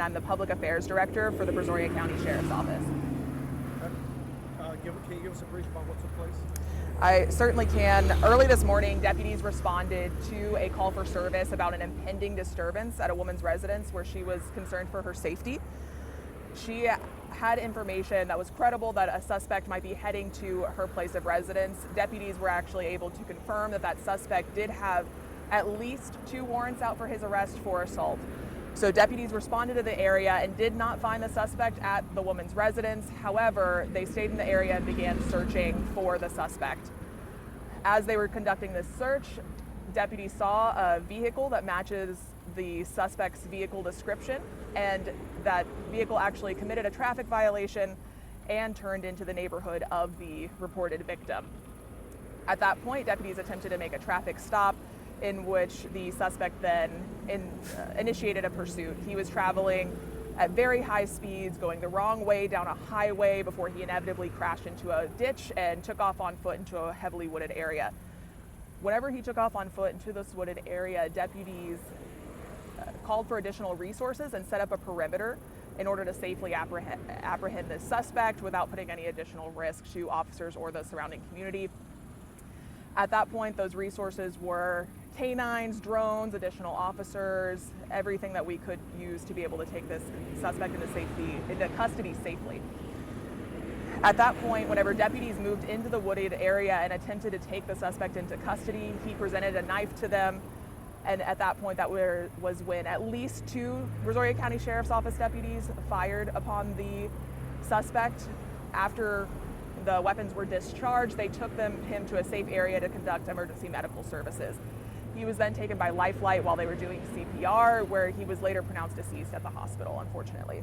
I'm the Public Affairs Director for the Brazoria County Sheriff's Office. Can you give us a brief about what took place? I certainly can. Early this morning, deputies responded to a call for service about an impending disturbance at a woman's residence where she was concerned for her safety. She had information that was credible that a suspect might be heading to her place of residence. Deputies were actually able to confirm that that suspect did have at least 2 warrants out for his arrest for assault. So deputies responded to the area and did not find the suspect at the woman's residence. However, they stayed in the area and began searching for the suspect. As they were conducting this search, deputies saw a vehicle that matches the suspect's vehicle description, and that vehicle actually committed a traffic violation and turned into the neighborhood of the reported victim. At that point, deputies attempted to make a traffic stop, in which the suspect then initiated a pursuit. He was traveling at very high speeds, going the wrong way down a highway before he inevitably crashed into a ditch and took off on foot into a heavily wooded area. Whenever he took off on foot into this wooded area, deputies called for additional resources and set up a perimeter in order to safely apprehend this suspect without putting any additional risk to officers or the surrounding community. At that point, those resources were canines, drones, additional officers, everything that we could use to be able to take this suspect into custody safely. At that point, whenever deputies moved into the wooded area and attempted to take the suspect into custody, he presented a knife to them. And at that point, that was when at least 2 Brazoria County Sheriff's Office deputies fired upon the suspect. After the weapons were discharged, they took him to a safe area to conduct emergency medical services. He was then taken by life flight while they were doing CPR, where he was later pronounced deceased at the hospital, unfortunately.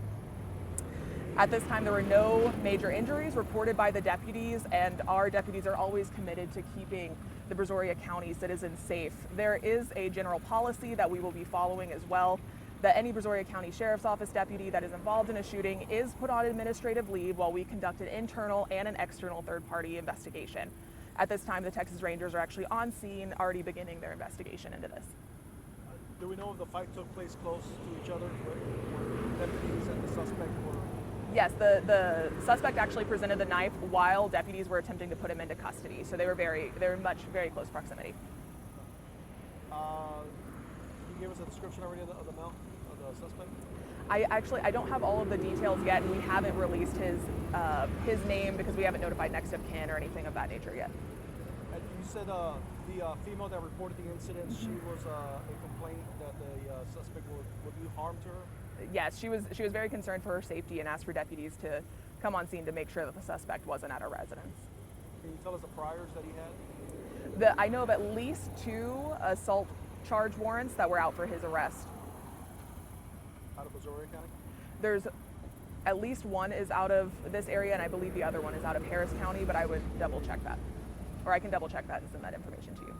At this time, there were no major injuries reported by the deputies, and our deputies are always committed to keeping the Brazoria County citizens safe. There is a general policy that we will be following as well, that any Brazoria County Sheriff's Office deputy that is involved in a shooting is put on administrative leave while we conduct an internal and an external third-party investigation. At this time, the Texas Rangers are actually on scene, already beginning their investigation into this. Do we know if the fight took place close to each other, where deputies and the suspect were? Yes, the suspect actually presented the knife while deputies were attempting to put him into custody, so they were very close proximity. Can you give us a description already of the male, of the suspect? I don't have all of the details yet, and we haven't released his name because we haven't notified next of kin or anything of that nature yet. And you said the female that reported the incident, she was a complaint that the suspect would do harm to her? Yes, she was very concerned for her safety and asked for deputies to come on scene to make sure that the suspect wasn't at her residence. Can you tell us the priors that he had? I know of at least 2 assault charge warrants that were out for his arrest. Out of Brazoria County? There's at least 1 is out of this area, and I believe the other one is out of Harris County, but I would double check that. Or I can double check that and send that information to you.